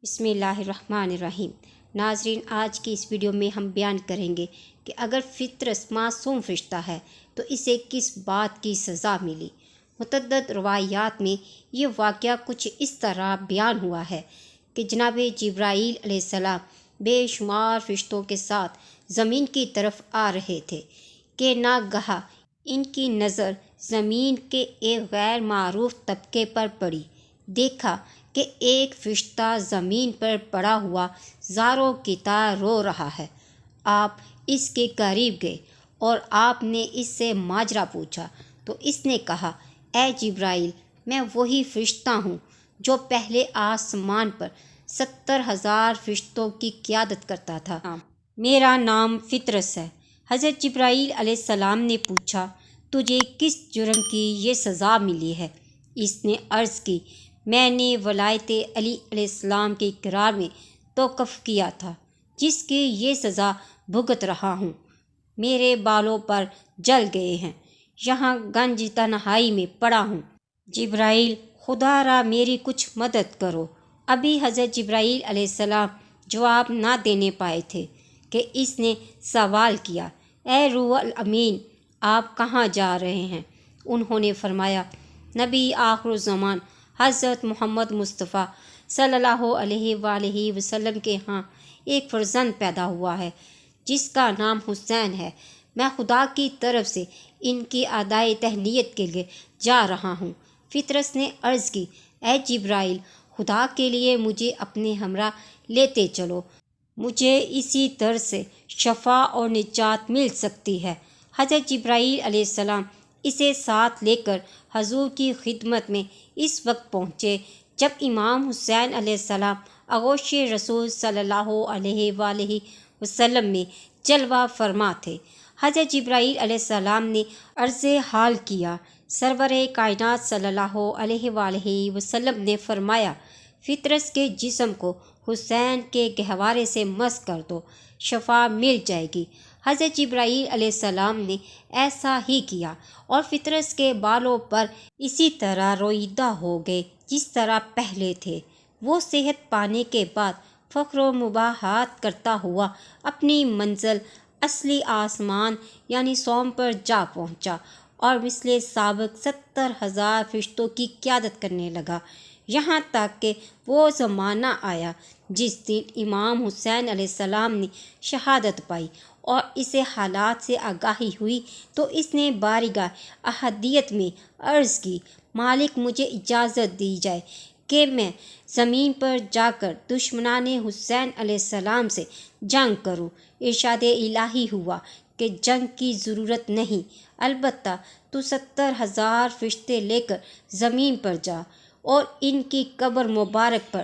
بسم اللہ الرحمن الرحیم۔ ناظرین، آج کی اس ویڈیو میں ہم بیان کریں گے کہ اگر فطرس معصوم فرشتہ ہے تو اسے کس بات کی سزا ملی۔ متعدد روایات میں یہ واقعہ کچھ اس طرح بیان ہوا ہے کہ جناب جبرائیل علیہ السلام بے شمار فرشتوں کے ساتھ زمین کی طرف آ رہے تھے کہ ناگہاں ان کی نظر زمین کے ایک غیر معروف طبقے پر پڑی۔ دیکھا کہ ایک فرشتہ زمین پر پڑا ہوا زاروں کی طرح رو رہا ہے۔ آپ اس کے قریب گئے اور آپ نے اس سے ماجرا پوچھا تو اس نے کہا، اے جبرائیل، میں وہی فرشتہ ہوں جو پہلے آسمان پر 70,000 فرشتوں کی قیادت کرتا تھا۔ میرا نام فطرس ہے۔ حضرت جبرائیل علیہ السلام نے پوچھا، تجھے کس جرم کی یہ سزا ملی ہے؟ اس نے عرض کی، میں نے ولایت علی علیہ السلام کے اقرار میں توقف کیا تھا جس کی یہ سزا بھگت رہا ہوں۔ میرے بالوں پر جل گئے ہیں، یہاں گنج تنہائی میں پڑا ہوں۔ جبرائیل، خدا را میری کچھ مدد کرو۔ ابھی حضرت جبرائیل علیہ السلام جواب نہ دینے پائے تھے کہ اس نے سوال کیا، اے روح الامین، آپ کہاں جا رہے ہیں؟ انہوں نے فرمایا، نبی آخر الزمان حضرت محمد مصطفیٰ صلی اللہ علیہ وآلہ وسلم کے ہاں ایک فرزند پیدا ہوا ہے جس کا نام حسین ہے۔ میں خدا کی طرف سے ان کی ادائے تہنیت کے لیے جا رہا ہوں۔ فطرس نے عرض کی، اے جبرائیل، خدا کے لیے مجھے اپنے ہمراہ لیتے چلو، مجھے اسی طرح سے شفا اور نجات مل سکتی ہے۔ حضرت جبرائیل علیہ السلام اسے ساتھ لے کر حضور کی خدمت میں اس وقت پہنچے جب امام حسین علیہ السلام آغوش رسول صلی اللہ علیہ وآلہ وسلم میں جلوہ فرما تھے۔ حضرت جبرائیل علیہ السلام نے عرض حال کیا۔ سرور کائنات صلی اللہ علیہ وآلہ وسلم نے فرمایا، فطرس کے جسم کو حسین کے گہوارے سے مس کر دو، شفا مل جائے گی۔ حضرت جبرائیل علیہ السلام نے ایسا ہی کیا اور فطرس کے بالوں پر اسی طرح رویدہ ہو گئے جس طرح پہلے تھے۔ وہ صحت پانے کے بعد فخر و مباحات کرتا ہوا اپنی منزل اصلی آسمان یعنی سوم پر جا پہنچا اور مثل سابق 70,000 فرشتوں کی قیادت کرنے لگا، یہاں تک کہ وہ زمانہ آیا جس دن امام حسین علیہ السلام نے شہادت پائی اور اسے حالات سے آگاہی ہوئی تو اس نے بارگاہ احدیت میں عرض کی، مالک، مجھے اجازت دی جائے کہ میں زمین پر جا کر دشمنان حسین علیہ السلام سے جنگ کروں۔ ارشاد الہی ہوا کہ جنگ کی ضرورت نہیں، البتہ تو 70,000 فرشتے لے کر زمین پر جا اور ان کی قبر مبارک پر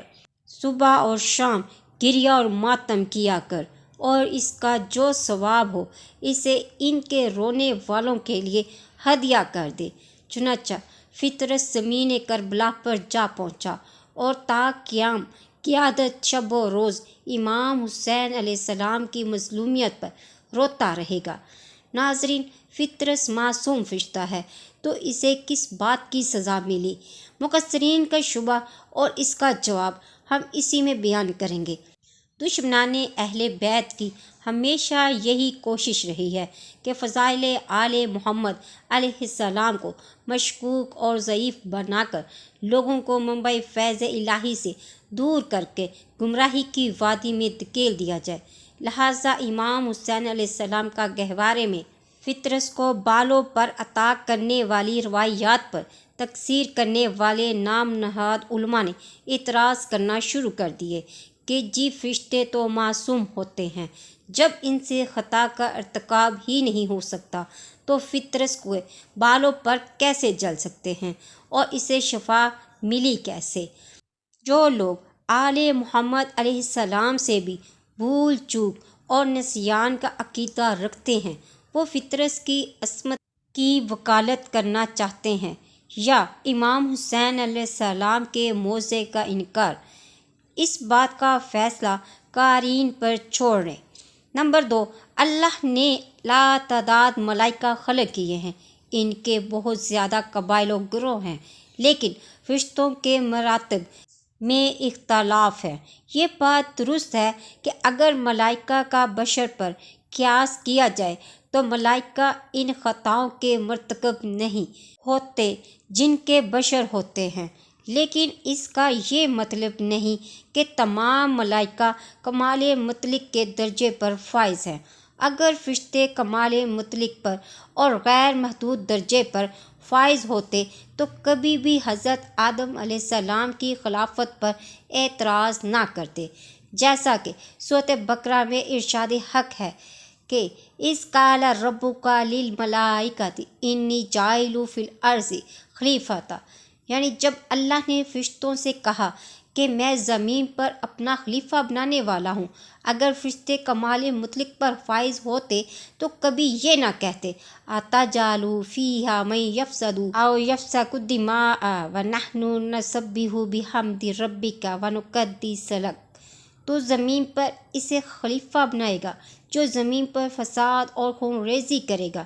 صبح اور شام گریہ اور ماتم کیا کر، اور اس کا جو ثواب ہو اسے ان کے رونے والوں کے لیے ہدیہ کر دے۔ چنانچہ فطرس زمین کربلا پر جا پہنچا اور تا قیام قیادت شب و روز امام حسین علیہ السلام کی مظلومیت پر روتا رہے گا۔ ناظرین، فطرس معصوم فرشتہ ہے تو اسے کس بات کی سزا ملی؟ مفسرین کا شبہ اور اس کا جواب ہم اسی میں بیان کریں گے۔ دشمنان اہل بیت کی ہمیشہ یہی کوشش رہی ہے کہ فضائل آل محمد علیہ السلام کو مشکوک اور ضعیف بنا کر لوگوں کو منبع فیض الہی سے دور کر کے گمراہی کی وادی میں دھکیل دیا جائے۔ لہٰذا امام حسین علیہ السلام کا گہوارے میں فطرس کو بالوں پر عطا کرنے والی روایات پر تکثیر کرنے والے نام نہاد علماء نے اعتراض کرنا شروع کر دیے کہ جی فرشتے تو معصوم ہوتے ہیں، جب ان سے خطا کا ارتکاب ہی نہیں ہو سکتا تو فطرس کو بالوں پر کیسے جل سکتے ہیں اور اسے شفا ملی کیسے؟ جو لوگ آل محمد علیہ السلام سے بھی بھول چوک اور نسیان کا عقیدہ رکھتے ہیں، وہ فطرس کی عصمت کی وکالت کرنا چاہتے ہیں یا امام حسین علیہ السلام کے موضع کا انکار، اس بات کا فیصلہ قارئین پر چھوڑ دیں۔ نمبر 2، اللہ نے لاتعداد ملائکہ خلق کیے ہیں، ان کے بہت زیادہ قبائل و گروہ ہیں، لیکن فرشتوں کے مراتب میں اختلاف ہے۔ یہ بات درست ہے کہ اگر ملائکہ کا بشر پر قیاس کیا جائے تو ملائکہ ان خطاؤں کے مرتکب نہیں ہوتے جن کے بشر ہوتے ہیں، لیکن اس کا یہ مطلب نہیں کہ تمام ملائکہ کمال مطلق کے درجے پر فائز ہیں۔ اگر فرشتے کمال مطلق پر اور غیر محدود درجے پر فائز ہوتے تو کبھی بھی حضرت آدم علیہ السلام کی خلافت پر اعتراض نہ کرتے، جیسا کہ سورۃ بقرہ میں ارشاد حق ہے کہ اذ قال ربک للملائکۃ انی جاعل فی الارض خلیفۃ، یعنی جب اللہ نے فرشتوں سے کہا کہ میں زمین پر اپنا خلیفہ بنانے والا ہوں۔ اگر فرشتے کمال مطلق پر فائز ہوتے تو کبھی یہ نہ کہتے اتجعل فیہا من یفسد او یسفک الدماء ونحن نسبح بحمد ربک ونقدس لک، تو زمین پر اسے خلیفہ بنائے گا جو زمین پر فساد اور خون ریزی کرے گا۔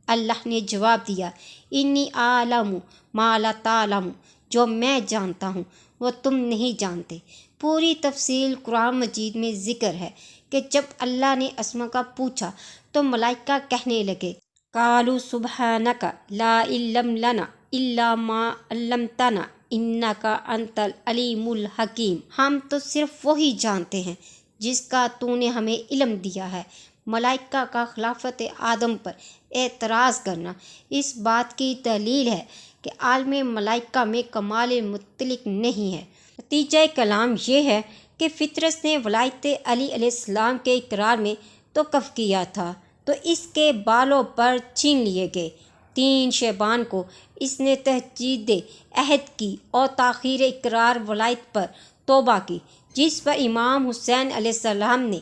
اللہ نے جواب دیا انی اعلم ما لا تعلم، جو میں جانتا ہوں وہ تم نہیں جانتے۔ پوری تفصیل قرآن مجید میں ذکر ہے کہ جب اللہ نے اسما کا پوچھا تو ملائکہ کہنے لگے قالوا سبحانک لا علم لنا الا ما علمتنا انک انت العلیم الحکیم، ہم تو صرف وہی جانتے ہیں جس کا تو نے ہمیں علم دیا ہے۔ ملائکہ کا خلافت آدم پر اعتراض کرنا اس بات کی دلیل ہے کہ عالم ملائکہ میں کمال مطلق نہیں ہے۔ نتیجہ کلام یہ ہے کہ فطرت نے ولایت علی علیہ السلام کے اقرار میں توقف کیا تھا تو اس کے بالوں پر چھین لیے گئے۔ 3 شعبان کو اس نے تجدید عہد کی اور تاخیر اقرار ولایت پر توبہ کی، جس پر امام حسین علیہ السلام نے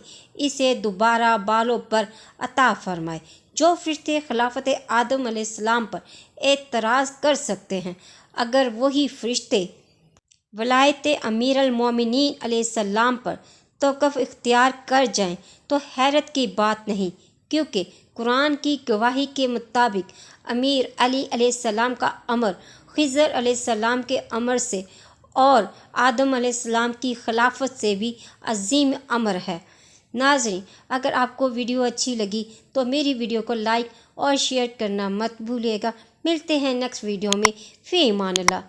اسے دوبارہ بالوں پر عطا فرمائے۔ جو فرشتے خلافت آدم علیہ السلام پر اعتراض کر سکتے ہیں، اگر وہی فرشتے ولایت امیر المومنین علیہ السلام پر توقف اختیار کر جائیں تو حیرت کی بات نہیں، کیونکہ قرآن کی گواہی کے مطابق امیر علی علیہ السلام کا امر خضر علیہ السلام کے امر سے اور آدم علیہ السلام کی خلافت سے بھی عظیم امر ہے۔ ناظرین، اگر آپ کو ویڈیو اچھی لگی تو میری ویڈیو کو لائک اور شیئر کرنا مت بھولیے گا۔ ملتے ہیں نیکسٹ ویڈیو میں، فی امان اللہ۔